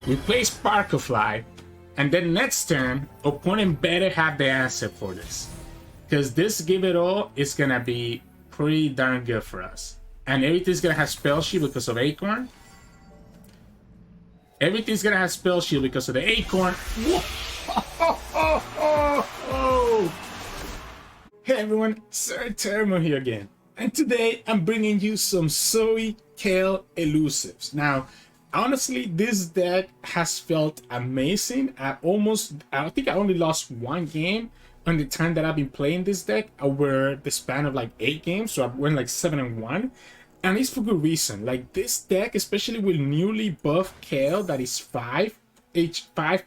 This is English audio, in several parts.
We play Sparklefly, and then next turn, opponent better have the answer for this. Because this Give It All is gonna be pretty darn good for us. And everything's gonna have Spell Shield because of Acorn. Everything's gonna have Spell Shield because of the Acorn. Hey everyone, Sirturmund here again. And today I'm bringing you some Zoe Kayle Elusives. Now, honestly, this deck has felt amazing. I think I only lost one game on the time that I've been playing this deck over the span of like 8 games. So I went like 7-1. And it's for good reason. Like this deck, especially with newly buffed Kayle that is 5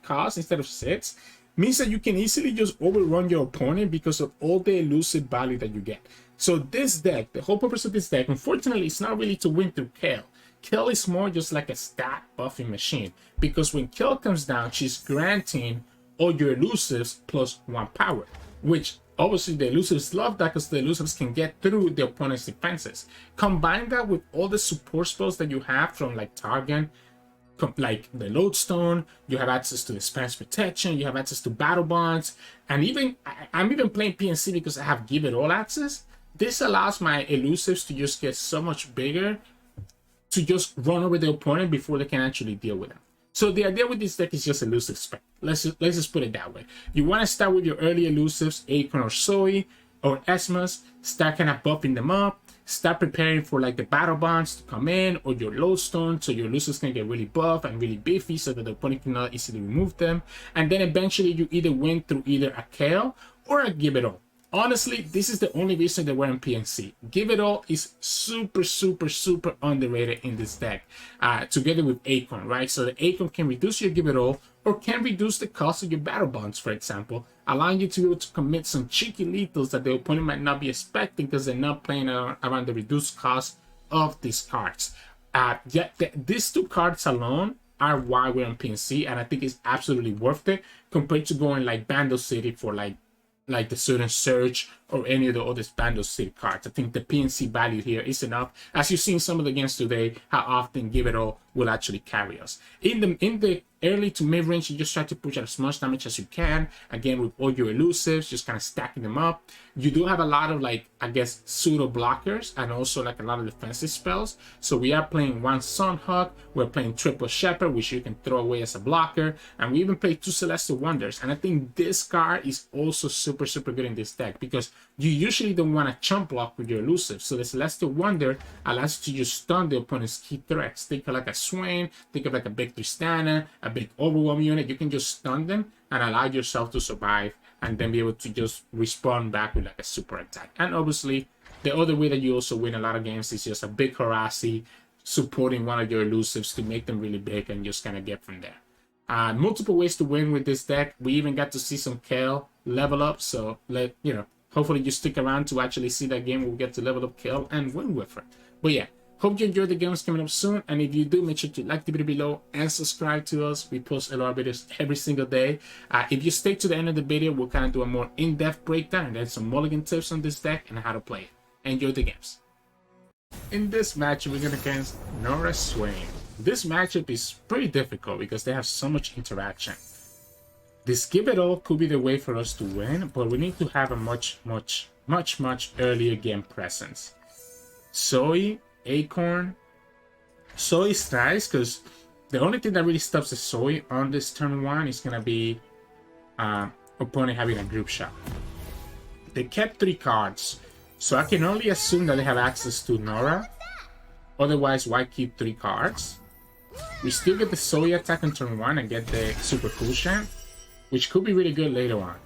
cost instead of 6, means that you can easily just overrun your opponent because of all the elusive value that you get. So this deck, the whole purpose of this deck, unfortunately, it's not really to win through Kayle. Kayle is more just like a stat buffing machine, because when Kayle comes down, she's granting all your elusives plus 1 power, which obviously the elusives love that because the elusives can get through the opponent's defenses. Combine that with all the support spells that you have from like Targon, like the Lodestone, you have access to the Spanish Protection, you have access to Battle Bonds, and even I'm even playing PNC because I have Give It All access. This allows my elusives to just get so much bigger to just run over the opponent before they can actually deal with them. So the idea with this deck is just elusive spec. Let's just put it that way. You want to start with your early elusives, Acorn or Zoe or Esmus, start kind of buffing them up, start preparing for like the Battle Bonds to come in or your Lodestone, so your elusives can get really buff and really beefy so that the opponent cannot easily remove them. And then eventually you either win through either a Kayle or a Give It All. Honestly, this is the only reason that we're in PNC. Give It All is super underrated in this deck, together with Acorn, right? So the Acorn can reduce your Give It All or can reduce the cost of your Battle Bonds, for example, allowing you to be able to commit some cheeky lethals that the opponent might not be expecting because they're not playing around the reduced cost of these cards. These 2 cards alone are why we're in PNC, and I think it's absolutely worth it compared to going like Bando City for like the Sudden Surge or any of the other Bando City cards. I think the PNC value here is enough. As you've seen some of the games today, how often Give It All will actually carry us. In the early to mid range, you just try to push out as much damage as you can. Again, with all your elusives, just kind of stacking them up. You do have a lot of like, I guess, pseudo blockers and also like a lot of defensive spells. So we are playing 1 Sunhawk, we're playing triple Shepherd, which you can throw away as a blocker, and we even play 2 Celestial Wonders. And I think this card is also super good in this deck because you usually don't want to chump block with your elusive. So the Celestial Wonder allows you to just stun the opponent's key threats. Think of like a Swain, think of like a big Tristana, a big Overwhelm unit. You can just stun them and allow yourself to survive and then be able to just respond back with like a super attack. And obviously, the other way that you also win a lot of games is just a big Harassi supporting one of your elusives to make them really big and just kind of get from there. Multiple ways to win with this deck. We even got to see some Kayle level up, so hopefully you stick around to actually see that game where we get to level up Kayle and win with her. But yeah, hope you enjoy the games coming up soon, and if you do, make sure to like the video below and subscribe to us. We post a lot of videos every single day. If you stay to the end of the video, we'll kind of do a more in-depth breakdown and then some mulligan tips on this deck and how to play it. Enjoy the games. In this match, we're going against Norra Swain. This matchup is pretty difficult because they have so much interaction. This Give It All could be the way for us to win, but we need to have a much earlier game presence. Zoe, Acorn. Zoe's nice because the only thing that really stops the Zoe on this turn 1 is going to be opponent having a group shot. They kept 3 cards, so I can only assume that they have access to Norra. Otherwise, why keep 3 cards? We still get the Zoe attack on turn 1 and get the super cool chant, which could be really good later on.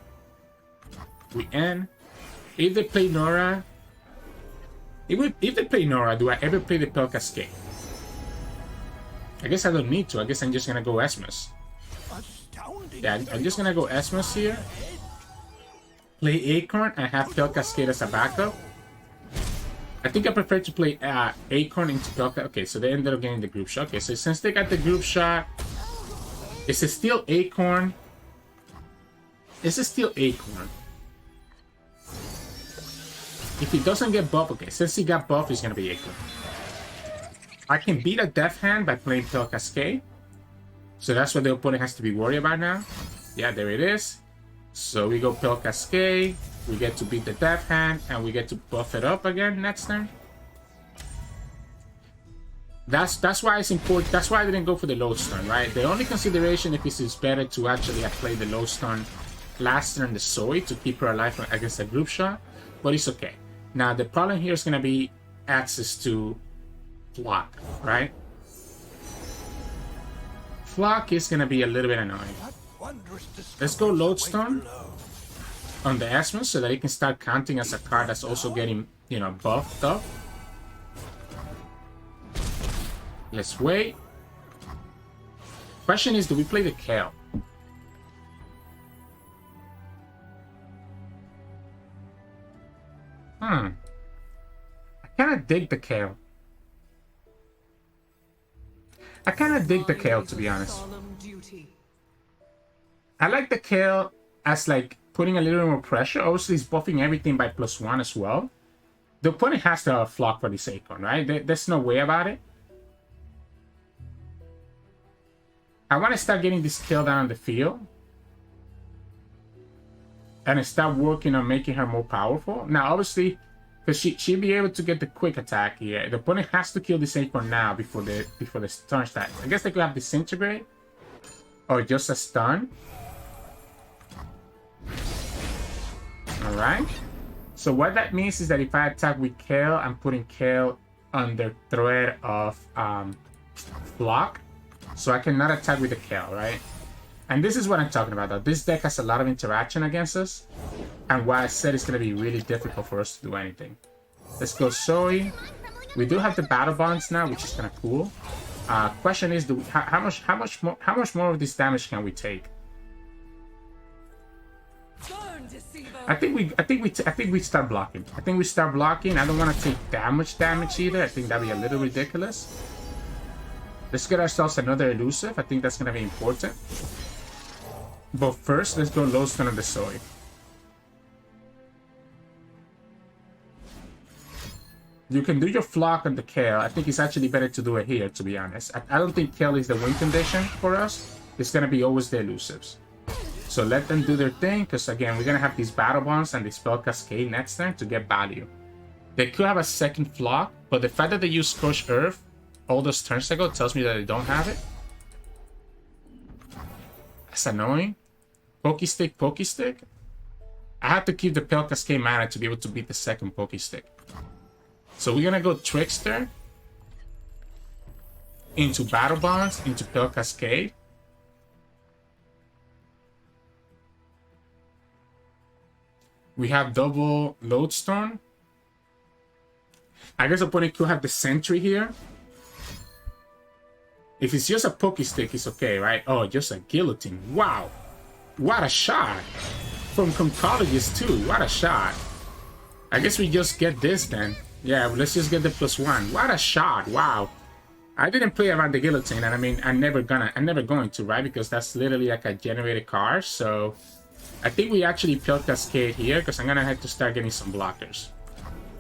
We end. If they play Norra, if they play Norra, do I ever play the Pale Cascade? I guess I don't need to. I guess I'm just gonna go Esmus. Yeah, I'm just gonna go Esmus here. Play Acorn and have Pale Cascade as a backup. I think I prefer to play Acorn into Pale Cascade. Okay, so they ended up getting the group shot. Okay, so since they got the group shot, is it still Acorn? Is it still Acorn? If he doesn't get buff, okay, since he got buff, he's gonna be Acorn. I can beat a Death Hand by playing Pale Cascade. So that's what the opponent has to be worried about now. Yeah, there it is. So we go Pale Cascade. We get to beat the Death Hand, and we get to buff it up again next turn. That's why it's important. That's why I didn't go for the Lodestone, right? The only consideration if it's better to actually have played the Lodestone last turn the Zoe to keep her alive against a group shot, but it's okay. Now the problem here is gonna be access to Flock, right? Flock is gonna be a little bit annoying. Let's go Lodestone on the Asmus so that it can start counting as a card that's also getting, you know, buffed up. Let's wait. Question is, do we play the Kayle? I kind of dig the Kayle. I kind of dig the Kayle, to be honest. I like the Kayle as like putting a little more pressure. Obviously, it's buffing everything by +1 as well. The opponent has to have a Flock for this Acorn, right? There's no way about it. I want to start getting this Kayle down on the field. And start working on making her more powerful. Now, obviously, because she'll be able to get the quick attack here. The opponent has to kill this Acorn now before the stun stack. I guess they could have Disintegrate. Or just a stun. Alright. So what that means is that if I attack with Kayle, I'm putting Kayle under threat of Flock. So I cannot attack with the Kayle, right? And this is what I'm talking about, though. This deck has a lot of interaction against us. And why I said it's going to be really difficult for us to do anything. Let's go Zoe. We do have the Battle Bonds now, which is kind of cool. Question is, how much more of this damage can we take? I think we start blocking. I think we start blocking. I don't want to take that much damage either. I think that'd be a little ridiculous. Let's get ourselves another Elusive. I think that's going to be important. But first, let's go Lodestone on the Zoe. You can do your Flock on the Kayle. I think it's actually better to do it here, to be honest. I don't think Kayle is the win condition for us. It's going to be always the Elusives. So let them do their thing, because again, we're going to have these Battle Bonds and the Spell Cascade next turn to get value. They could have a second Flock, but the fact that they use Scorched Earth all those turns ago tells me that they don't have it. That's annoying. Pokestick, Pokestick. I have to keep the Pale Cascade mana to be able to beat the second Pokestick. So we're gonna go Trickster into Battle Bonds, into Pale Cascade. We have double Lodestone. I guess opponent could have the Sentry here. If it's just a Pokestick, it's okay, right? Oh, just a Guillotine. Wow. What a shot. From Conchologist too. What a shot. I guess we just get this then. Yeah, let's just get the +1. What a shot. Wow. I didn't play around the Guillotine, and I mean, I'm never going to, right? Because that's literally like a generated card. So I think we actually Pale Cascade here, because I'm gonna have to start getting some blockers.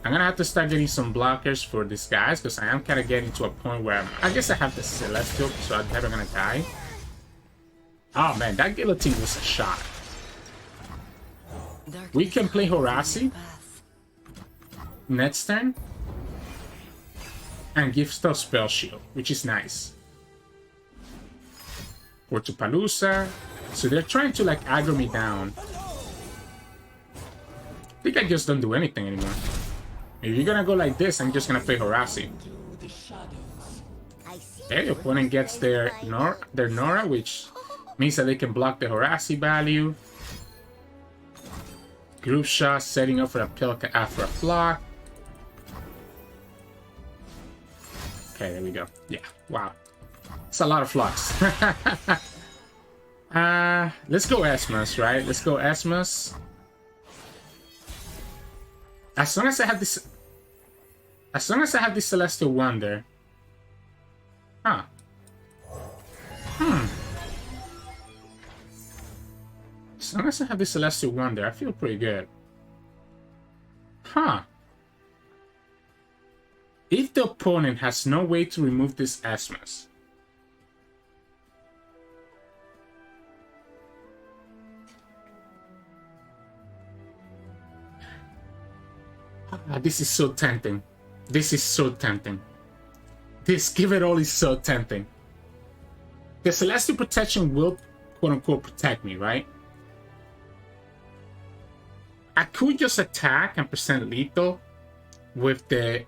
I'm gonna have to start getting some blockers for these guys, because I am kind of getting to a point where I guess I have the Celestial, so I'm never gonna die. Oh man, that Guillotine was a shot. We can play Horasi next turn and give stuff Spell Shield, which is nice. Or to Palooza. So they're trying to like aggro me down. I think I just don't do anything anymore. If you're gonna go like this, I'm just gonna play Horasi. Okay, the opponent gets their Norra, which means that they can block the Horasi value. Group shot, setting up for a for a Flock. Okay, there we go. Yeah, wow. It's a lot of Flocks. Let's go Asmus, right? Let's go Asmus. As long as I have this Celestial Wonder. Huh. As long as I have this Celestial Wonder, I feel pretty good. Huh. If the opponent has no way to remove this Asmus, This is so tempting. This is so tempting. This give it all is so tempting. The Celestial Protection will, quote-unquote, protect me, right? I could just attack and present lethal with the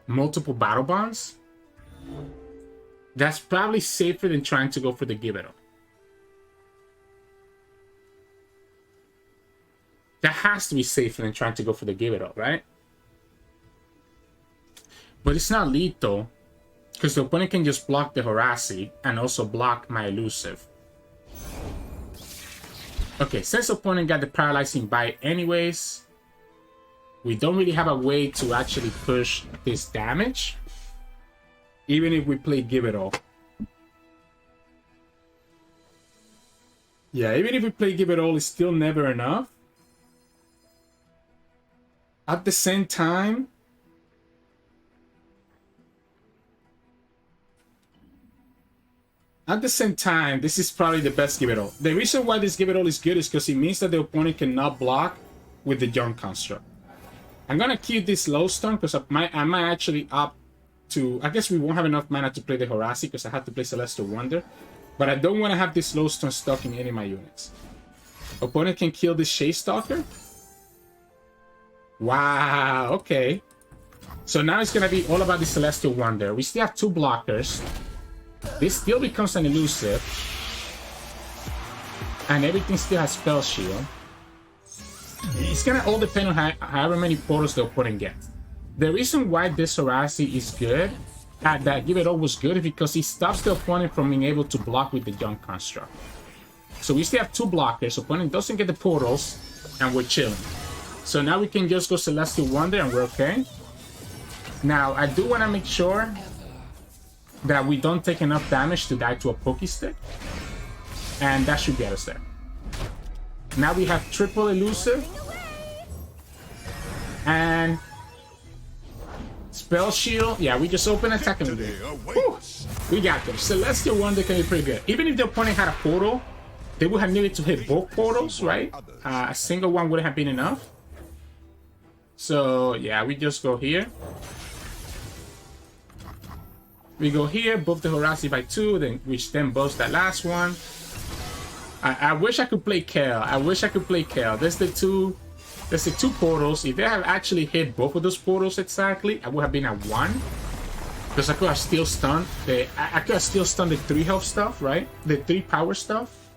multiple battle bonds. That's probably safer than trying to go for the give it all. That has to be safer than trying to go for the give it all, right? But it's not lethal because the opponent can just block the Horaci and also block my Elusive. Okay, since the opponent got the Paralyzing Bite anyways, we don't really have a way to actually push this damage, even if we play Give It All. Yeah, even if we play Give It All, it's still never enough. At the same time, this is probably the best Give It All. The reason why this Give It All is good is because it means that the opponent cannot block with the Junk Construct. I'm gonna keep this Lowstone because I might actually opt to... I guess we won't have enough mana to play the Horaci because I have to play Celestial Wonder. But I don't want to have this Lowstone stuck in any of my units. Opponent can kill this Shade Stalker. Wow, okay. So now it's gonna be all about the Celestial Wonder. We still have 2 blockers. This still becomes an Elusive. And everything still has Spell Shield. It's gonna all depend on however many portals the opponent gets. The reason why this Horaci is good, that Give It All was good, is because it stops the opponent from being able to block with the Junk Construct. So we still have 2 blockers. Opponent doesn't get the portals, and we're chilling. So now we can just go Celestial Wonder and we're okay. Now, I do want to make sure that we don't take enough damage to die to a Poke Stick. And that should get us there. Now we have triple Elusive. And Spell Shield. Yeah, we just open attack and woo, we got them. Celestial Wonder can be pretty good. Even if the opponent had a portal, they would have needed to hit both portals, right? A single one wouldn't have been enough. So, yeah, we just go here. We go here, buff the Horaci by 2, which then buffs that last one. I wish I could play Kayle. There's the two portals. If they have actually hit both of those portals exactly, I would have been at 1. Because I could have still stunned the 3 health stuff, right? The 3 power stuff.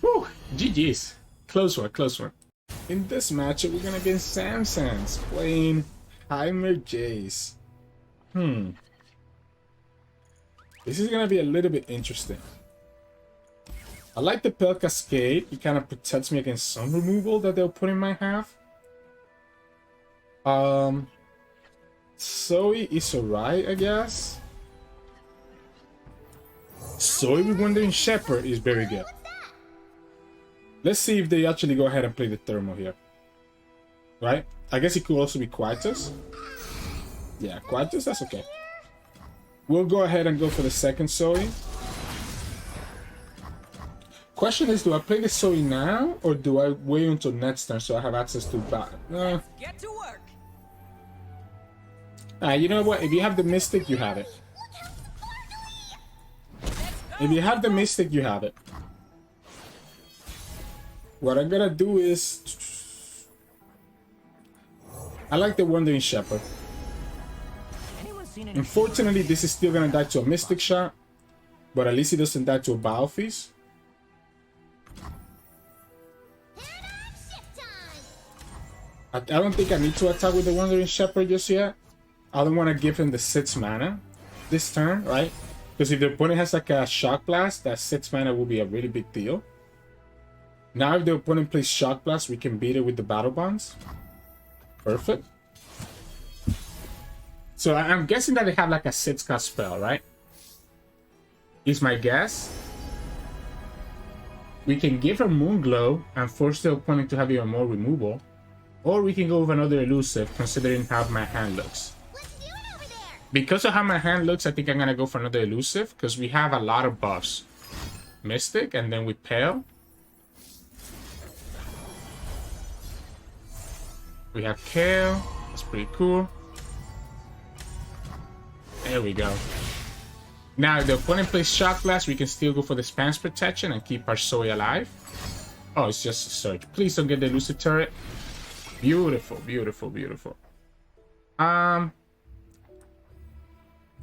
Whew, GG's. Close one. In this matchup, we're gonna get Samsons playing Heimerdinger Jayce. This is gonna be a little bit interesting. I like the Pale Cascade. It kind of protects me against some removal that the opponent might have. Zoe is alright, I guess. Zoe with Wandering Shepherd is very good. Let's see if they actually go ahead and play the Thermal here. Right? I guess it could also be Quietus. Yeah, Quietus, that's okay. We'll go ahead and go for the second Zoe. Question is, do I play the Zoe now, or do I wait until next turn so I have access to that? Get to work. You know what? If you have the Mystic, you have it. If you have the Mystic, you have it. What I'm gonna do is... I like the Wandering Shepherd. Unfortunately, this is still gonna die to a Mystic Shot, but at least it doesn't die to a Battle Feast. I don't think I need to attack with the Wandering Shepherd just yet. I don't want to give him the 6 mana this turn, right? Because if the opponent has like a Shock Blast, that 6 mana will be a really big deal. Now if the opponent plays Shock Blast, we can beat it with the Battle Bonds. Perfect. So I'm guessing that they have like a 6-cast spell, right? Is my guess. We can give her Moonglow and force the opponent to have even more removal. Or we can go with another Elusive, considering how my hand looks. Because of how my hand looks, I think I'm going to go for another Elusive, because we have a lot of buffs. Mystic, and then we Pale. We have Kayle. That's pretty cool. There we go. Now, if the opponent plays Shock Blast, we can still go for the Spam's Protection and keep our Zoe alive. Oh, it's just a Surge. Please don't get the Elusive Turret. Beautiful, beautiful, beautiful.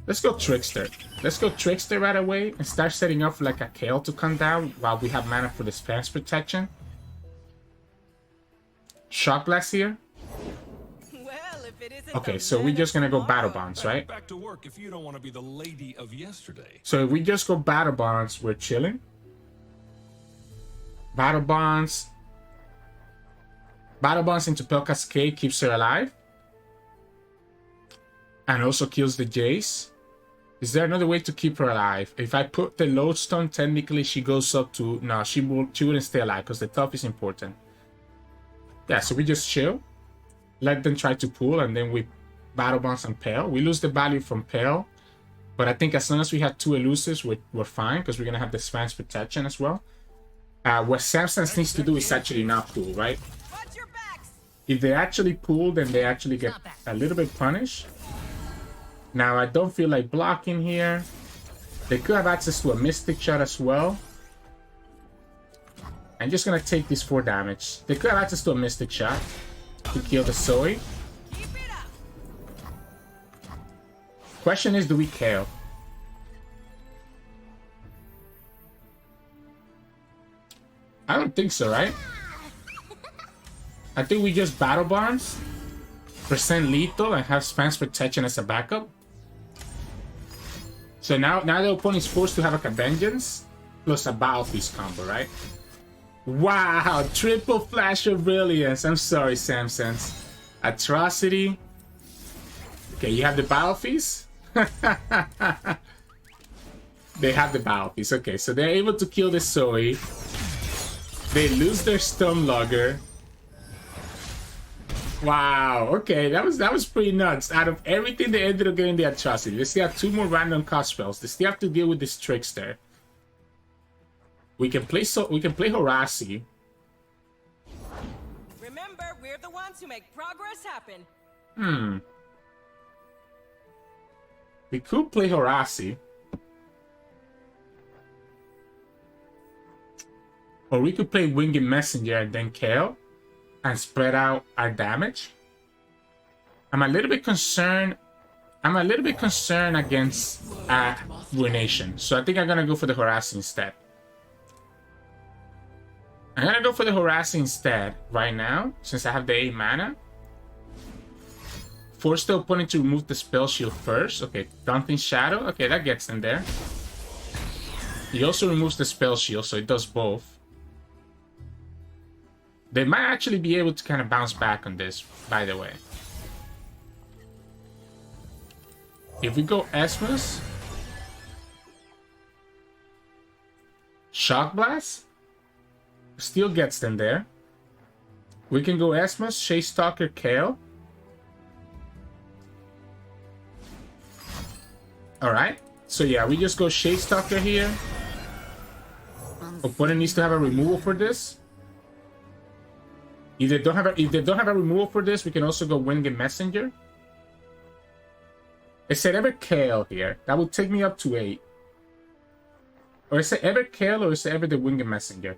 Let's go Trickster. Let's go Trickster right away and start setting up for like a Kayle to come down while we have mana for the Spam's Protection. Shock Blast here. Okay, so we're just gonna go Battle Bonds, right? Back to work if you don't want to be the lady of yesterday. So if we just go Battle Bonds, we're chilling. Battle Bonds. Battle Bonds into Pale Cascade keeps her alive. And also kills the Jayce. Is there another way to keep her alive? If I put the Lodestone, technically she goes up to... No, she wouldn't stay alive because the top is important. Yeah, so we just chill. Let them try to pull, and then we Battle Bonds and Pale. We lose the value from Pale. But I think as long as we have 2 Elusives, we're fine, because we're going to have the Spam's Protection as well. What Samsons needs to do is actually not pull, right? If they actually pull, then they actually get a little bit punished. Now, I don't feel like blocking here. They could have access to a Mystic Shot as well. I'm just going to take this 4 damage. They could have access to a Mystic Shot to kill the Zoe. Question is, do we Kayle? I don't think so, right? I think we just Battle Bonds, percent lethal, and have Spam's Protection as a backup. So now the opponent is forced to have like a Vengeance plus a Battle Feast combo, right? Wow, triple Flash of Brilliance. I'm sorry, Samsons. Atrocity. Okay, you have the Battle Feast? They have the Battle Feast. Okay, so they're able to kill the Zoe. They lose their Stormlogger. Wow, okay, that was pretty nuts. Out of everything, they ended up getting the Atrocity. They still have 2 more random cost spells. They still have to deal with this Trickster. We can play Horasi. Remember, we're the ones who make progress happen. We could play Horasi. Or we could play Winged Messenger and then Kayle and spread out our damage. I'm a little bit concerned against Ruination. So I think I'm gonna go for the Horasi instead. I'm gonna go for the Horasi instead right now, since I have the 8 mana. Force the opponent to remove the spell shield first. Okay, Daunting Shadow. Okay, that gets them there. He also removes the spell shield, so it does both. They might actually be able to kind of bounce back on this, by the way. If we go Esmus, Shock Blast, still gets them there. We can go Esmus, Chase Stalker, Kayle. Alright, so yeah, we just go Shade Stalker here. Opponent needs to have a removal for this. If they don't have a removal for this, we can also go Winged Messenger. Is it ever Kayle here? That would take me up to 8. Or is it ever Kayle, or is it ever the Winged Messenger?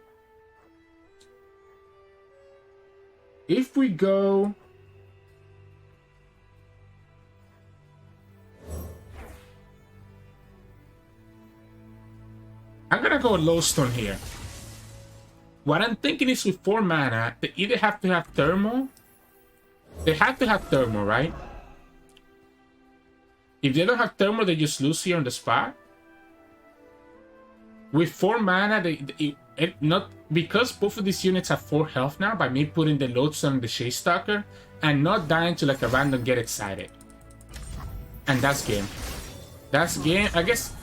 If we go... I'm gonna go Lodestone here. What I'm thinking is with 4 mana, they either have to have Thermal. They have to have Thermal, right? If they don't have Thermal, they just lose here on the spot. With 4 mana, because both of these units have 4 health now, by me putting the Lodestone and the Shade Stalker, and not dying to like a random Get Excited. And that's game. That's game. I guess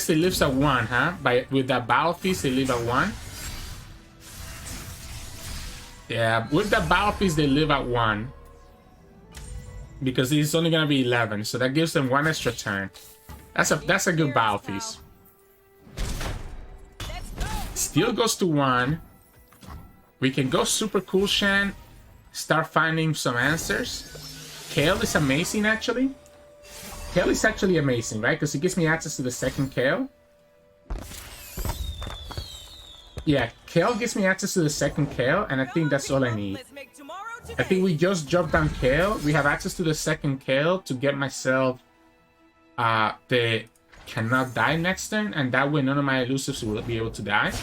it lives at 1, huh? With that Battle Feast, they live at 1. Yeah, with the Battle Feast, they live at 1. Because it's only gonna be 11, so that gives them 1 extra turn. That's a good Battle Feast. Steel goes to 1. We can go Super Cool Shan start finding some answers. Kayle is amazing, actually. Kayle is actually amazing, right? Because it gives me access to the second Kayle. Yeah, Kayle gives me access to the second Kayle, and I think that's all I need. I think we just dropped down Kayle. We have access to the second Kayle to get myself the cannot die next turn, and that way none of my elusives will be able to die.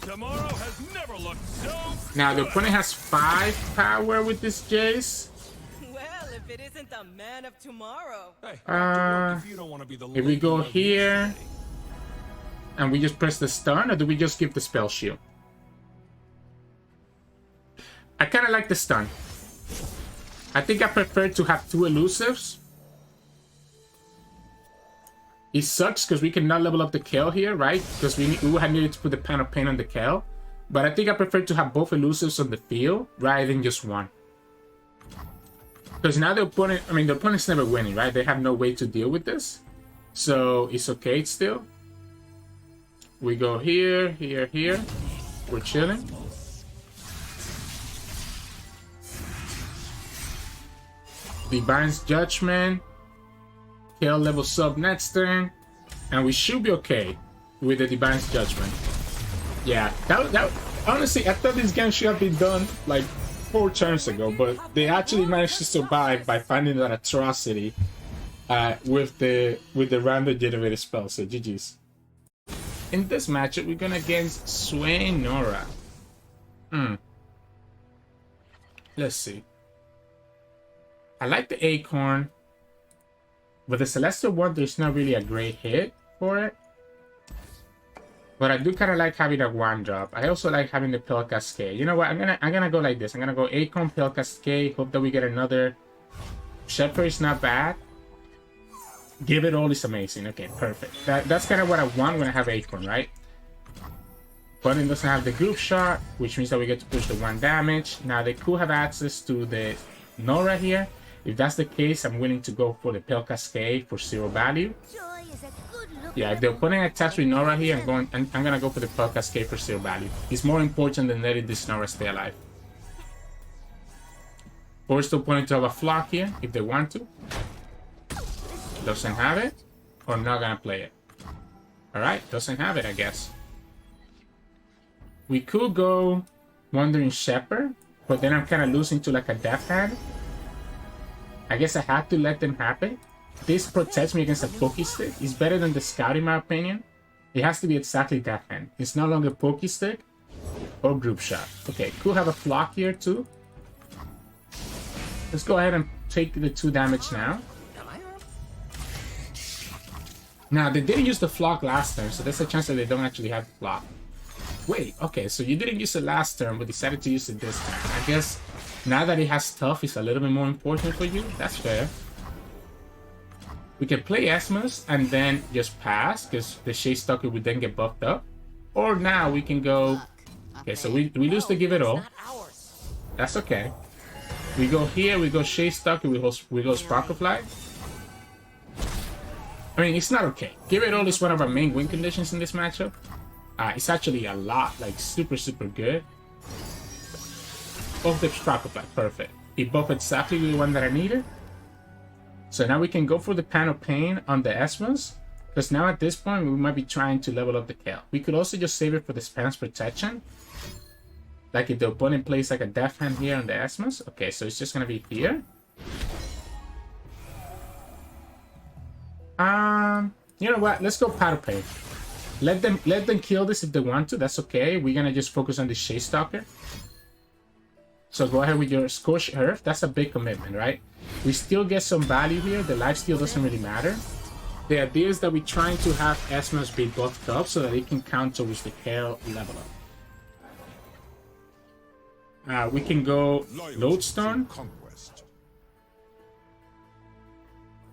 Tomorrow has never looked so Now the opponent has 5 power with this Jayce. Well, if it isn't the man of tomorrow. Hey, if you don't want to be the If we go lady of here yesterday. and we just press the stun, or do we just give the spell shield? I kind of like the stun. I think I prefer to have 2 elusives. It sucks because we cannot level up the Kayle here, right? Because we would have needed to put the Pan of Pain on the Kayle. But I think I prefer to have both elusives on the field rather than just one. Because now the opponent, I mean, the opponent's never winning, right? They have no way to deal with this. So it's okay still. We go here, here, here. We're chilling. Divine's Judgment. Kayle levels up next turn. And we should be okay with the Divine's Judgment. Yeah, that honestly, I thought this game should have been done like 4 turns ago, but they actually managed to survive by finding that atrocity with the random generated spell. So GG's. In this matchup, we're going against Swain Norra. Let's see. I like the Acorn. But the Celestial one, there's not really a great hit for it. But I do kind of like having a 1-drop. I also like having the Pale Cascade. You know what? I'm gonna go like this. I'm gonna go Acorn, Pale Cascade. Hope that we get another. Shepherd is not bad. Give It All is amazing. Okay, perfect. That's kind of what I want when I have Acorn, right? But it doesn't have the group shot, which means that we get to push the 1 damage. Now they could have access to the Norra here. If that's the case, I'm willing to go for the Pale Cascade for 0 value. Yeah, if the opponent attacks with Norra here, I'm gonna go for the Pale Cascade for 0 value. It's more important than letting this Norra stay alive. Force the opponent to have a flock here if they want to. Doesn't have it, or not gonna play it. Alright, doesn't have it, I guess. We could go Wandering Shepherd, but then I'm kind of losing to like a Death Hand. I guess I have to let them happen. This protects me against a Pokey Stick. It's better than the Scout in my opinion. It has to be exactly Death Hand. It's no longer Pokey Stick or Group Shot. Okay, could have a flock here too. Let's go ahead and take the 2 damage now. Now, they didn't use the flock last turn, so there's a chance that they don't actually have the flock. Wait, okay, so you didn't use it last turn, but decided to use it this turn. I guess now that it has Tough, it's a little bit more important for you. That's fair. We can play Esmus and then just pass, because the Shade Stalker would then get buffed up. Or now we can go... Okay, so we lose the Give It All. That's okay. We go here, we go Shade Stalker, we go Sparkle Fly. I mean, it's not okay. Give It All is one of our main win conditions in this matchup. It's actually a lot, like super, super good. Buff the Sparkle Fly, perfect. He buffed exactly the one that I needed. So now we can go for the Pan of Pain on the Esmus. Because now at this point, we might be trying to level up the Kayle. We could also just save it for the Spam's Protection. Like if the opponent plays like a Death Hand here on the Esmus. Okay, so it's just going to be here. You know what? Let's go Pan of Pain. Let them kill this if they want to. That's okay. We're going to just focus on the Shade Stalker. So go ahead with your Scorched Earth. That's a big commitment, right? We still get some value here. The lifesteal doesn't really matter. The idea is that we're trying to have Esmus be buffed up so that it can count towards the Kayle level up. We can go Lodestone.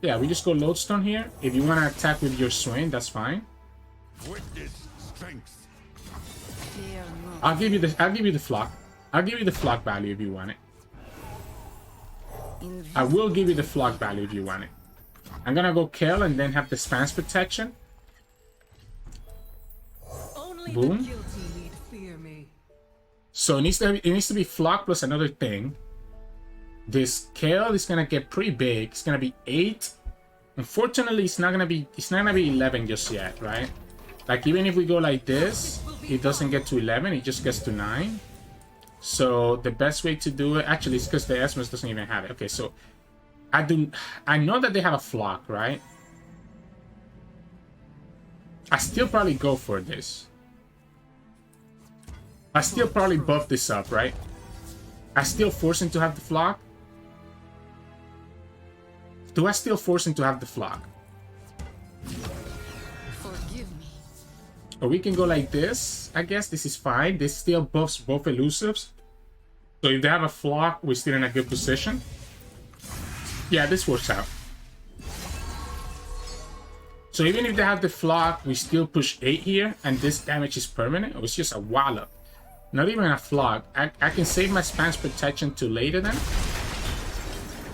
Yeah, we just go Lodestone here. If you want to attack with your Swain, that's fine. I'll give you the flock. I'll give you the flock value if you want it. I will give you the flock value if you want it. I'm gonna go Kayle and then have the Spam's Protection. Boom. So it needs to be flock plus another thing. This Kayle is gonna get pretty big. It's gonna be 8. Unfortunately, it's not gonna be 11 just yet, right? Like even if we go like this, it doesn't get to 11, it just gets to 9. So the best way to do it, actually, it's because the Esmus doesn't even have it. Okay, so I know that they have a flock, right? I still probably go for this. I still probably buff this up, right? I still force him to have the flock. Do I still force him to have the flock? Forgive me. Or we can go like this. I guess this is fine. This still buffs both Elusives. So if they have a flock, we're still in a good position. Yeah, this works out. So even if they have the flock, we still push 8 here, and this damage is permanent. Or it's just a wallop. Not even a flock. I can save my spam's protection to later then.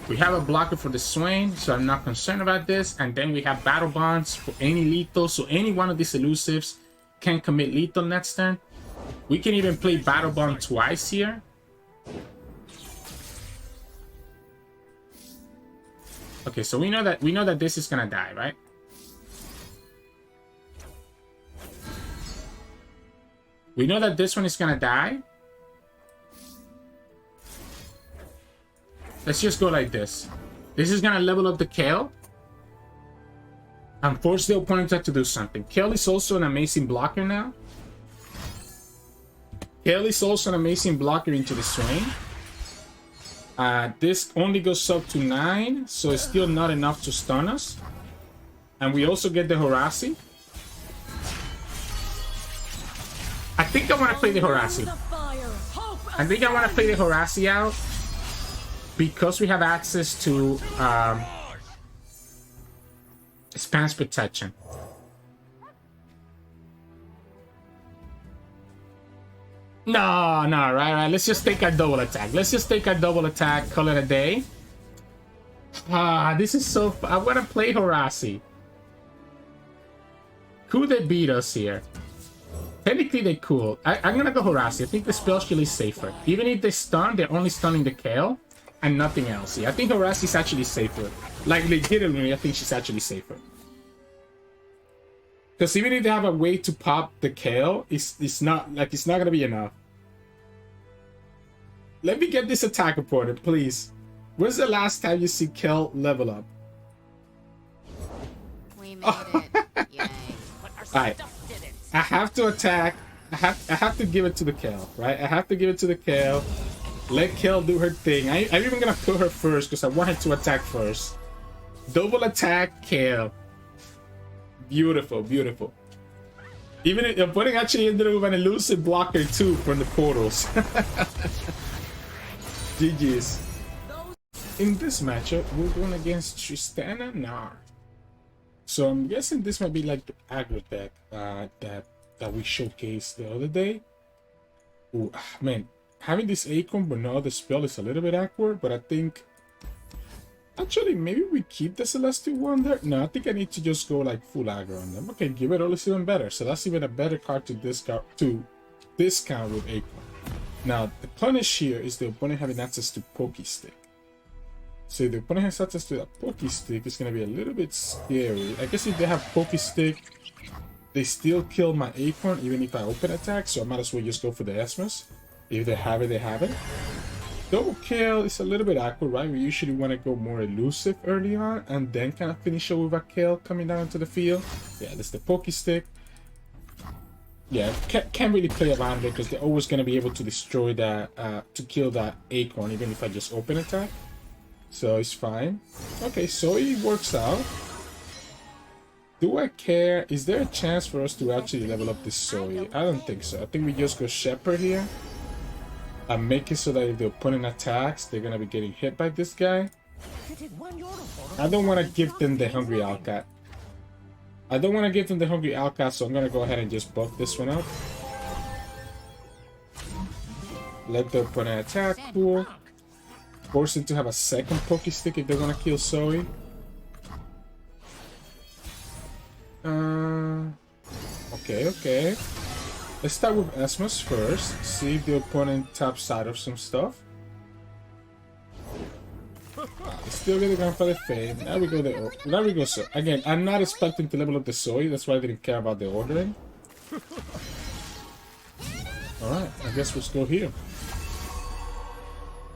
We have a blocker for the Swain, so I'm not concerned about this. And then we have battle bonds for any lethal, so any one of these Elusives can commit lethal next turn. We can even play battle bond twice here. Okay, so we know that this is gonna die, right? We know that this one is gonna die. Let's just go like this. This is gonna level up the Kayle and force the opponent to do something. Kayle is also an amazing blocker now. Kayle is also an amazing blocker into the Swain. This only goes up to 9, so it's still not enough to stun us. And we also get the Horasi. I think I want to play the Horasi. I think I want to play the Horasi out because we have access to spam's protection. No, right. Let's just take a double attack. Let's just take a double attack, call it a day. This is so I want to play Horasi. Could they beat us here? Technically, they cool. I'm gonna go Horasi. I think the spell shield is safer. Even if they stun, they're only stunning the Kayle and nothing else. Yeah, I think Horasi is actually safer. Like, legitimately, I think she's actually safer. Because even if they have a way to pop the Kayle, it's not gonna be enough. Let me get this attack reported, please. When's the last time you see Kayle level up? We made it. Yay. Alright. I have to attack. I have to give it to the Kayle, right? I have to give it to the Kayle. Let Kayle do her thing. I'm even gonna put her first because I want her to attack first. Double attack Kayle. Beautiful, beautiful. Even if the opponent actually ended up with an elusive blocker too from the portals. GG's. In this matchup, we're going against Tristana Gnar. So I'm guessing this might be like the aggro deck that we showcased the other day. Ooh, man, having this Acorn but no other spell is a little bit awkward, but I think actually maybe we keep the Celestial Wonder. No, I think I need to just go like full aggro on them. Okay, give it all is even better. So that's even a better card to discount with Acorn. Now the punish here is the opponent having access to Pokestick. So if the opponent has access to that Pokestick, it's going to be a little bit scary. I guess if they have Pokestick, they still kill my Acorn even if I open attack, so I might as well just go for the Esmus. If they have it, they have it. Double kill is a little bit awkward, right? We usually want to go more elusive early on and then kind of finish it with a Kayle coming down to the field. Yeah, that's the Pokestick. Yeah, can't really play around it because they're always going to be able to destroy that, to kill that Acorn even if I just open attack. So it's fine. Okay, so it works out. Do I care? Is there a chance for us to actually level up this Zoe? I don't think so. I think we just go Shepherd here. And make it so that if the opponent attacks, they're going to be getting hit by this guy. I don't want to give them the Hungry Alcat. I don't want to give them the Hungry Alcat, so I'm going to go ahead and just buff this one up. Let the opponent attack. Cool. Force them to have a second Pokestick if they're going to kill Zoe. Okay. Let's start with Esmus first. See if the opponent taps out of some stuff. Still get the Grandfather Fame. Now we go the now we go so again. I'm not expecting to level up the Zoe, that's why I didn't care about the ordering. Alright, I guess we'll go here.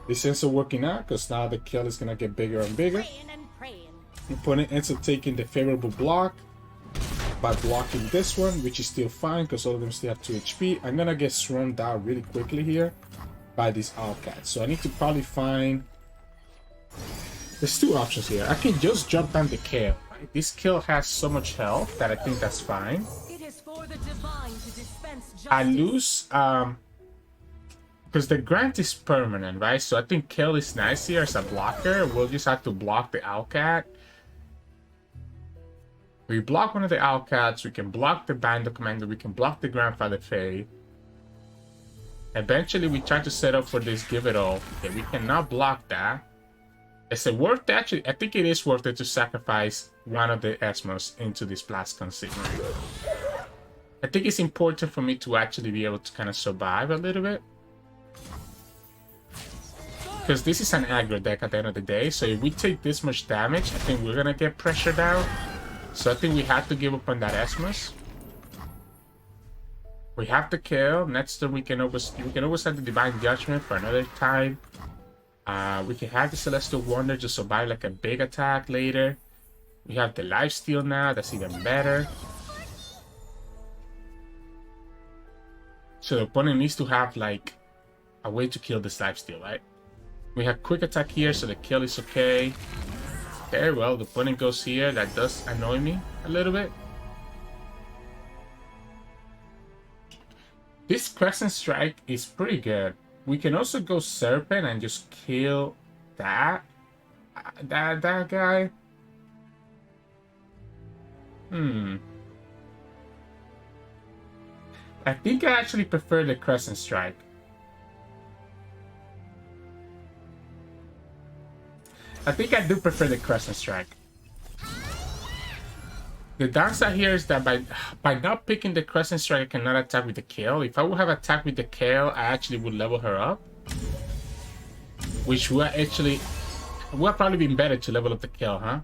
This ends up working out because now the kill is gonna get bigger and bigger. The opponent ends up taking the favorable block by blocking this one, which is still fine because all of them still have 2 HP. I'm gonna get thrown down really quickly here by these Owlcats. So I need to probably find. There's 2 options here. I can just jump down the Kayle. Right? This Kayle has so much health that I think that's fine. It is for the divine to dispense justice. I lose because the grant is permanent, right? So I think Kayle is nice here as a blocker. We'll just have to block the Owlcat. We block one of the Owlcats, we can block the Bando Commander, we can block the Grandfather Fae. Eventually we try to set up for this Give It All. Okay, we cannot block that. Is it worth it? Actually, I think it is worth it to sacrifice one of the Esmos into this Blast Consignment. I think it's important for me to actually be able to kind of survive a little bit. Because this is an aggro deck at the end of the day, so if we take this much damage, I think we're gonna get pressured out. So I think we have to give up on that Esmus. We have to kill. Next turn we can always have the Divine Judgment for another time. We can have the Celestial Wonder to survive like a big attack later. We have the Lifesteal now, that's even better. So the opponent needs to have like a way to kill this Lifesteal, right? We have Quick Attack here, so the kill is okay. Very well, the opponent goes here. That does annoy me a little bit. This Crescent Strike is pretty good. We can also go Serpent and just kill that guy. I think I actually prefer the Crescent Strike. I think I do prefer the Crescent Strike. The downside here is that by not picking the Crescent Strike, I cannot attack with the Kayle. If I would have attacked with the Kayle, I actually would level her up. Which would probably been better to level up the Kayle, huh?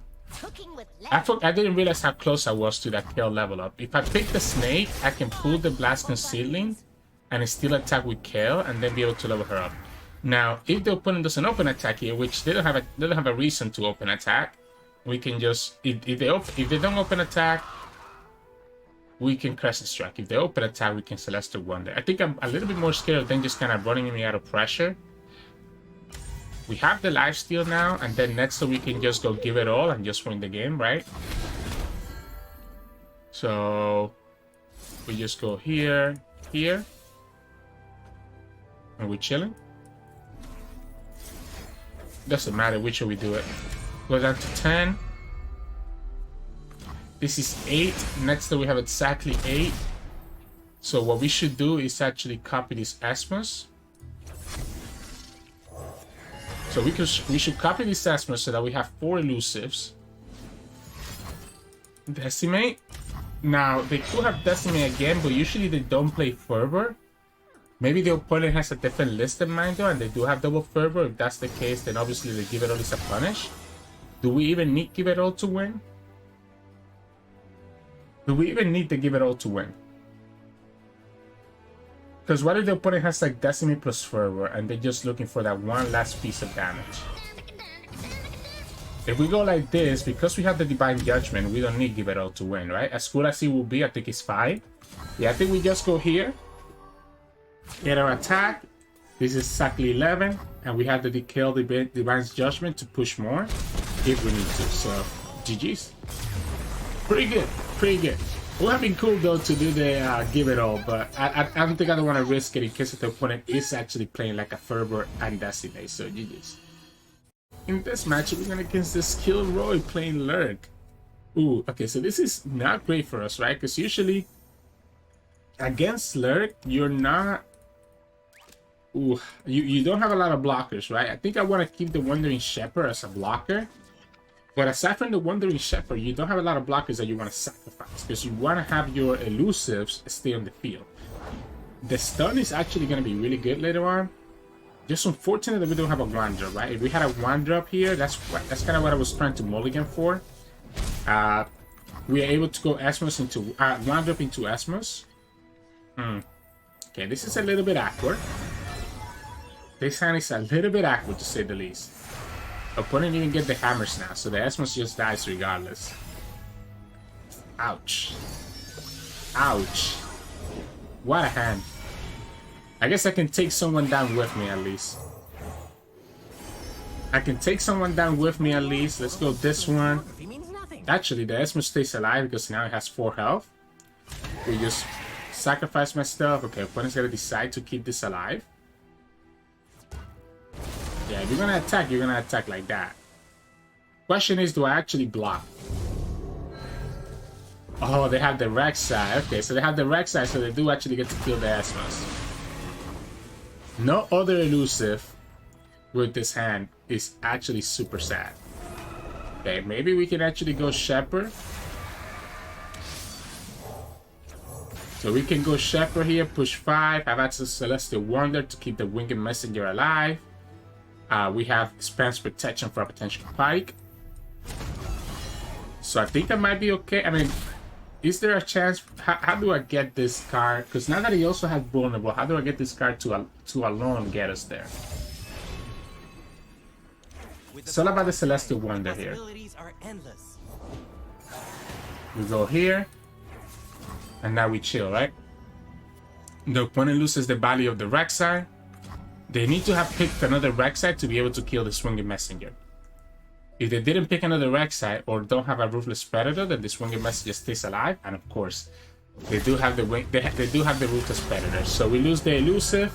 I didn't realize how close I was to that Kayle level up. If I pick the Snake, I can pull the Blast Concealing and still attack with Kayle and then be able to level her up. Now, if the opponent doesn't open attack here, which they don't have a reason to open attack, we can just if they don't open attack, we can Crescent Strike. If they open attack, we can Celestial Wonder. I think I'm a little bit more scared of them just kind of running me out of pressure. We have the Lifesteal now, and then next we can just go Give It All and just win the game, right? So we just go here, here, and we're chilling. Doesn't matter which way we do it. Go down to 10. This is 8. Next we have exactly 8. So what we should do is actually copy this Esmus. So we should copy this Esmus so that we have 4 Elusives. Decimate. Now they could have Decimate again, but usually they don't play Fervor. Maybe the opponent has a different list in mind though, and they do have double Fervor. If that's the case, then obviously the Give It All is a punish. Do we even need Give It All to win? Do we even need to Give It All to win? Because what if the opponent has like Decimate plus Fervor, and they're just looking for that one last piece of damage? If we go like this, because we have the Divine Judgment, we don't need Give It All to win, right? As cool as it will be, I think it's fine. Yeah, I think we just go here. Get our attack. This is exactly 11, and we have the Kayle Divine's Judgment to push more if we need to. So, GG's. Pretty good, pretty good. It would have been cool though to do the Give It All, but I don't think I don't want to risk it in case the opponent is actually playing like a Fervor and Decimate. So, GG's. In this match, we're gonna against this Kilroy playing Lurk. Ooh, okay, so this is not great for us, right? Because usually against Lurk, you're not. Ooh, you don't have a lot of blockers, right? I think I want to keep the Wandering Shepherd as a blocker. But aside from the Wandering Shepherd, you don't have a lot of blockers that you want to sacrifice. Because you want to have your Elusives stay on the field. the stun is actually going to be really good later on. Just unfortunate that we don't have a one drop, right? If we had a one drop here, that's kind of what I was trying to mulligan for. We are able to go Esmus into one drop into Esmus. Okay, this is a little bit awkward. This hand is a little bit awkward to say the least. Opponent even get the hammers now, so the Esmus just dies regardless. Ouch. Ouch. What a hand. I guess I can take someone down with me at least. I can take someone down with me at least. Let's go this one. Actually, the Esmus stays alive because now it has 4 health. We just sacrifice my stuff. Okay, opponent's gonna decide to keep this alive. Yeah, if you're gonna attack like that. Question is, do I actually block? Oh, they have the Rek'Sai. Okay, so they have the Rek'Sai, so they do actually get to kill the Esmus. No other elusive with this hand is actually super sad. Okay, maybe we can actually go Shepherd. So we can go Shepherd here, push 5, have access to Celestial Wonder to keep the Winged Messenger alive. We have Spans Protection for a potential Pike. So I think that might be okay. I mean, is there a chance? How do I get this card? Because now that he also has Vulnerable, how do I get this card to alone get us there? It's all about the Celestial Wonder here. We go here. And now we chill, right? The opponent loses the value of the Rek'Sai. They need to have picked another Rek'Sai to be able to kill the Swinging Messenger. If they didn't pick another Rek'Sai or don't have a Ruthless Predator, then the Swinging Messenger stays alive. And of course, they do have the they do have the Ruthless Predator. So we lose the Elusive.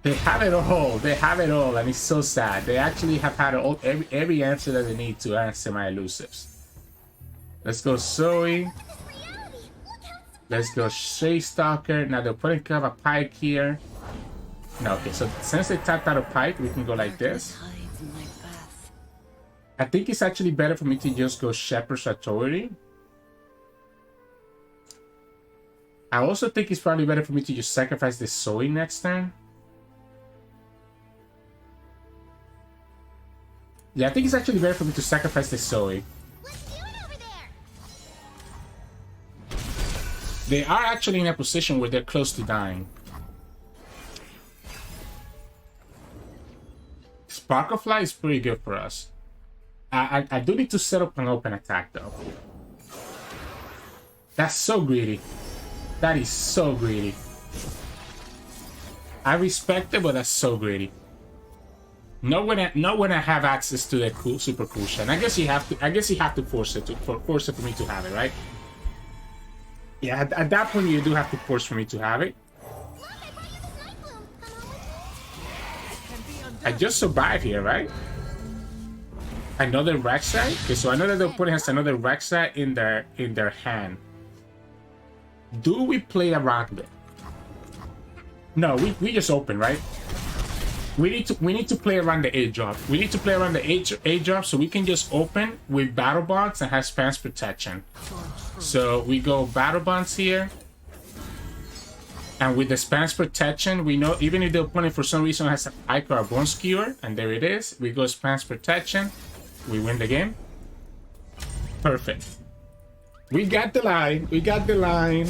They have it all. They have it all, and it's so sad. They actually have had every answer that they need to answer my Elusives. Let's go Zoe. Let's go Shade Stalker. Now the opponent can have a Pike here. No, okay, so since they tapped out a Pike, we can go like this. I think it's actually better for me to just go Shepherd's Authority. I also think it's probably better for me to just sacrifice the Zoe next turn. Yeah, I think it's actually better for me to sacrifice the Zoe. They are actually in a position where they're close to dying. Sparklefly is pretty good for us. I do need to set up an open attack though. That's so greedy. That is so greedy. I respect it, but that's so greedy. Not when I have access to the super cushion. I guess you have to. I guess you have to force it for me to have it, right? Yeah, at that point you do have to force for me to have it. I just survived here, right? Another Rek'Sai? Okay, so I know that the opponent has another Rek'Sai in their hand. Do we play around it? No, we just open, right? We need to play around the 8 drop. We need to play around the 8 drop so we can just open with Battle Bonds and have Spans Protection. So we go Battle Bonds here. And with the Spans Protection, we know even if the opponent for some reason has an Pike or a Bone Skewer, and there it is, we go Spans Protection. We win the game. Perfect. We got the line. We got the line.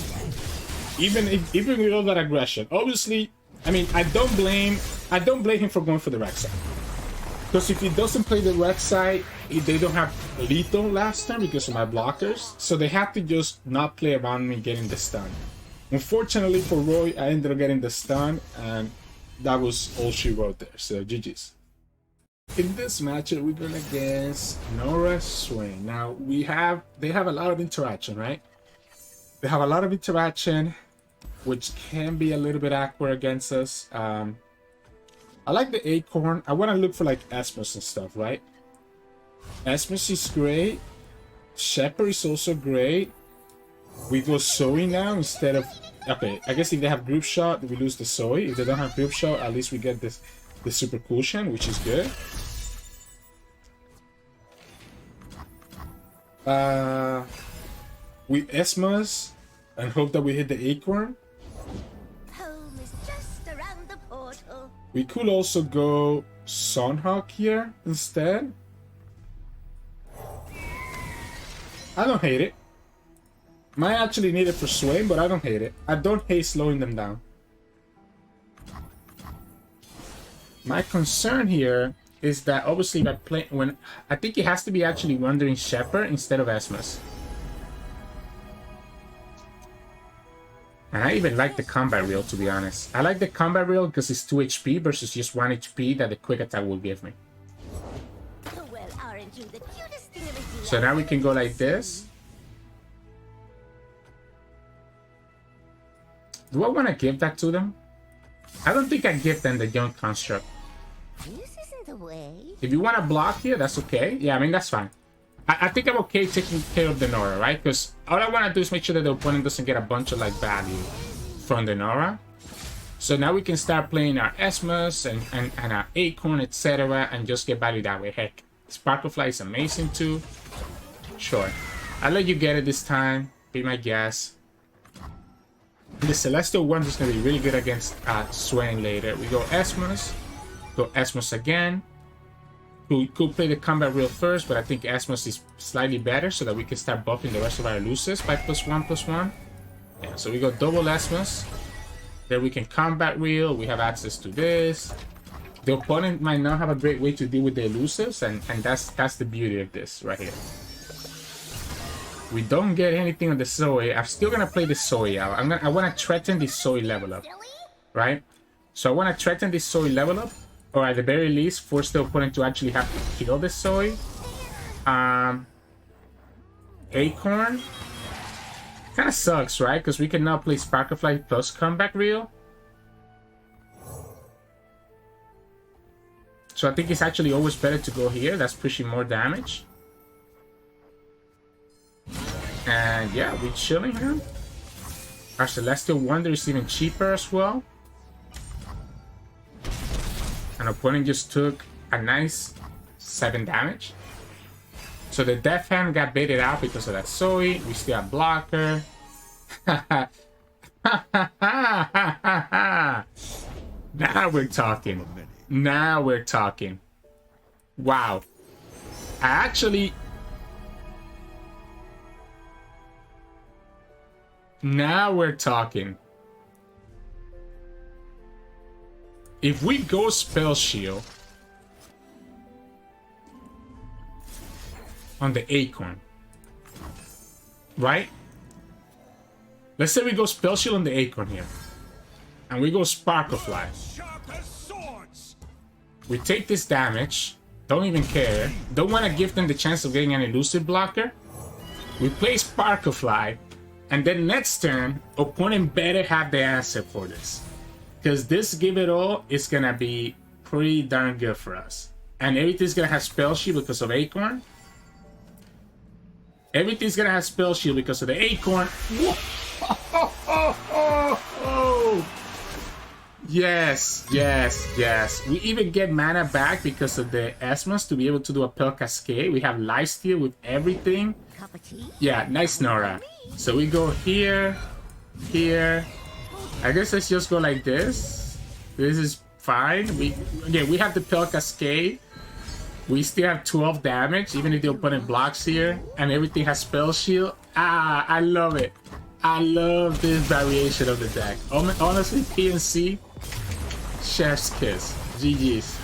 Even with all that aggression. Obviously, I mean, I don't blame him for going for the Rek'Sai. Because if he doesn't play the Rek'Sai, they don't have lethal last time because of my blockers. So they have to just not play around me getting the stun. Unfortunately for Roy, I ended up getting the stun, and that was all she wrote there. So GG's. In this matchup, we're going against Norra Swain. Now they have a lot of interaction, right? They have a lot of interaction, which can be a little bit awkward against us. I like the Acorn. I want to look for like Esmus and stuff, right? Esmus is great. Shepherd is also great. We go Zoe now instead of... Okay, I guess if they have Group Shot, we lose the Zoe. If they don't have Group Shot, at least we get the Super Cushion, which is good. We Esmus and hope that we hit the Acorn. We could also go Sunhawk here instead. I don't hate it. Might actually need it for Swain, but I don't hate it. I don't hate slowing them down. My concern here is that obviously when I think it has to be actually Wandering Shepherd instead of Esmus. And I even like the combat reel, to be honest. I like the combat reel because it's 2 HP versus just 1 HP that the quick attack will give me. Well, aren't you the cutest thing ever seen? So now we can go like this. Do I want to give that to them? I don't think I give them the Young Construct. This isn't the way. If you want to block here, that's okay. Yeah, I mean, that's fine. I think I'm okay taking care of the Norra, right? Because all I want to do is make sure that the opponent doesn't get a bunch of, like, value from the Norra. So now we can start playing our Esmus and our Acorn, etc. and just get value that way. Heck, Sparklefly is amazing too. Sure. I'll let you get it this time. Be my guess. The Celestial one is going to be really good against Swain later. We go Esmus. Go Esmus again. We could play the combat reel first, but I think Esmus is slightly better so that we can start buffing the rest of our Elusives by +1/+1. Yeah, so we go double Esmus. Then we can combat reel. We have access to this. The opponent might not have a great way to deal with the Elusives, and that's the beauty of this right here. We don't get anything on the Zoe. I'm still gonna play the Zoe out. I wanna threaten the Zoe level up. Right? So I wanna threaten the Zoe level up. Or at the very least, force the opponent to actually have to kill the Zoe. Acorn. Kind of sucks, right? Because we can now play Sparklefly plus Comeback Reel. So I think it's actually always better to go here. That's pushing more damage. And yeah, we're chilling here. Our Celestial Wonder is even cheaper as well. An opponent just took a nice 7 damage. So the Death Hand got baited out because of that Zoe. We still have blocker. Now we're talking. Now we're talking. Wow. I actually... Now we're talking. If we go Spell Shield on the Acorn, right? Let's say we go Spell Shield on the Acorn here, and we go Sparklefly. We take this damage, don't even care, don't want to give them the chance of getting an Elusive blocker. We play Sparklefly, and then next turn, opponent better have the answer for this. Because this Give It All is going to be pretty darn good for us. And everything's going to have Spell Shield because of Acorn. Everything's going to have Spell Shield because of the Acorn. Yes, yes, yes. We even get mana back because of the Esmus to be able to do a Pell Cascade. We have Lifesteal with everything. Cup of tea? Yeah, nice Norra. So we go here, here. I guess let's just go like this. This is fine. We have the Pell Cascade. We still have 12 damage, even if the opponent blocks here, and everything has Spell Shield. Ah, I love it. I love this variation of the deck. Honestly, PNC, chef's kiss. GG's.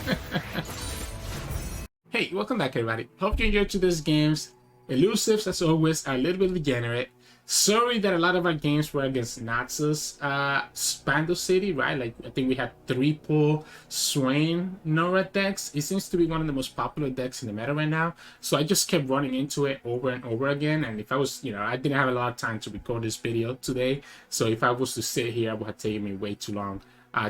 Hey, welcome back, everybody. Hope you enjoyed today's games. Elusives, as always, are a little bit degenerate. Sorry that a lot of our games were against Naxos Spando City, right? Like, I think we had 3 pull Swain Norra decks. It seems to be one of the most popular decks in the meta right now. So I just kept running into it over and over again. And if I was, I didn't have a lot of time to record this video today. So if I was to sit here, it would have taken me way too long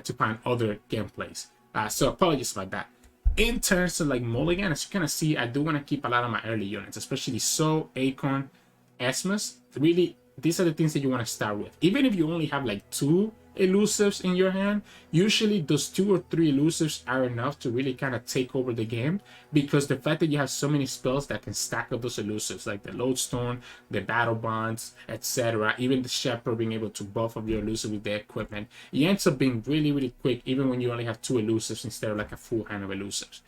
to find other gameplays. So apologies about that. In terms of like mulligan, as you kind of see, I do want to keep a lot of my early units, especially So, Acorn, Esmus. Really, these are the things that you want to start with. Even if you only have like 2 elusives in your hand, usually those 2 or 3 elusives are enough to really kind of take over the game, because the fact that you have so many spells that can stack up those elusives, like the lodestone, the battle bonds, etc., even the shepherd being able to buff up your elusive with their equipment, it ends up being really, really quick, even when you only have 2 elusives instead of like a full hand of elusives.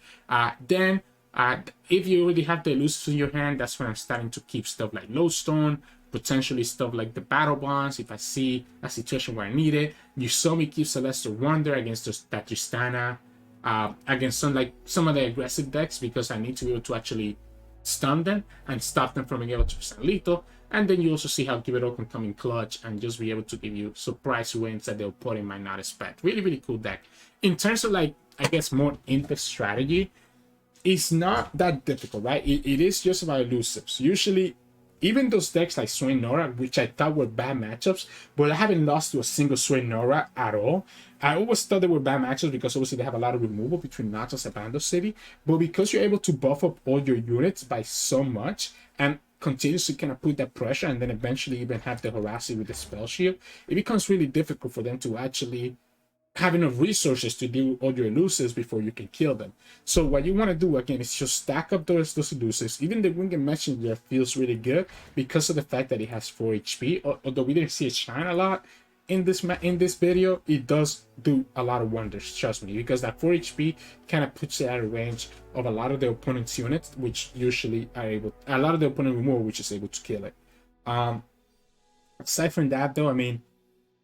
Then if you already have the elusives in your hand, that's when I'm starting to keep stuff like lodestone, potentially stuff like the battle bonds if I see a situation where I need it. You saw me keep Celestial Wonder against that Tristana, against some of the aggressive decks, because I need to be able to actually stun them and stop them from being able to present lethal. And then you also see how Give It All can come in clutch and just be able to give you surprise wins that the opponent might not expect. Really, really cool deck. In terms of like, I guess, more in-depth strategy, it's not that difficult, right? It is just about elusives. Usually, even those decks like Swain Norra, which I thought were bad matchups, but I haven't lost to a single Swain Norra at all. I always thought they were bad matchups because obviously they have a lot of removal between Naxos and Bando City, but because you're able to buff up all your units by so much and continuously kind of put that pressure, and then eventually even have the harassing with the spell shield, it becomes really difficult for them to actually have enough resources to do all your elusives before you can kill them. So what you want to do again is just stack up those elusives. Even the Winged Messenger feels really good because of the fact that it has 4 HP. Although we didn't see it shine a lot in this video, it does do a lot of wonders, trust me, because that 4 HP kind of puts it out of range of a lot of the opponent's units, which usually are able, a lot of the opponent removal, which is able to kill it. Aside from that though, I mean,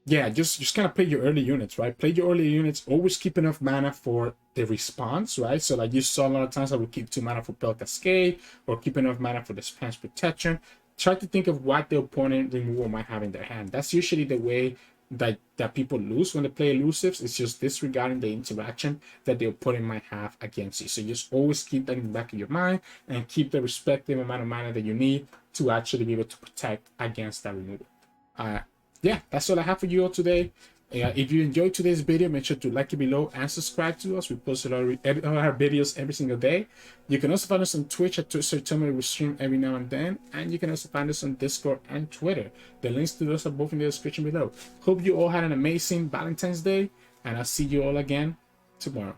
yeah, just kind of play your early units, right? Play your early units. Always keep enough mana for the response, right? So like you saw a lot of times I would keep 2 mana for Pale Cascade, or keep enough mana for the Spam's Protection. Try to think of what the opponent removal might have in their hand. That's usually the way that people lose when they play elusives. It's just disregarding the interaction that the opponent might have against you. So just always keep that in the back of your mind and keep the respective amount of mana that you need to actually be able to protect against that removal. Yeah, that's all I have for you all today. If you enjoyed today's video, make sure to like it below and subscribe to us. We post all our videos every single day. You can also find us on Twitch at Sirturmund. We stream every now and then. And you can also find us on Discord and Twitter. The links to those are both in the description below. Hope you all had an amazing Valentine's Day. And I'll see you all again tomorrow.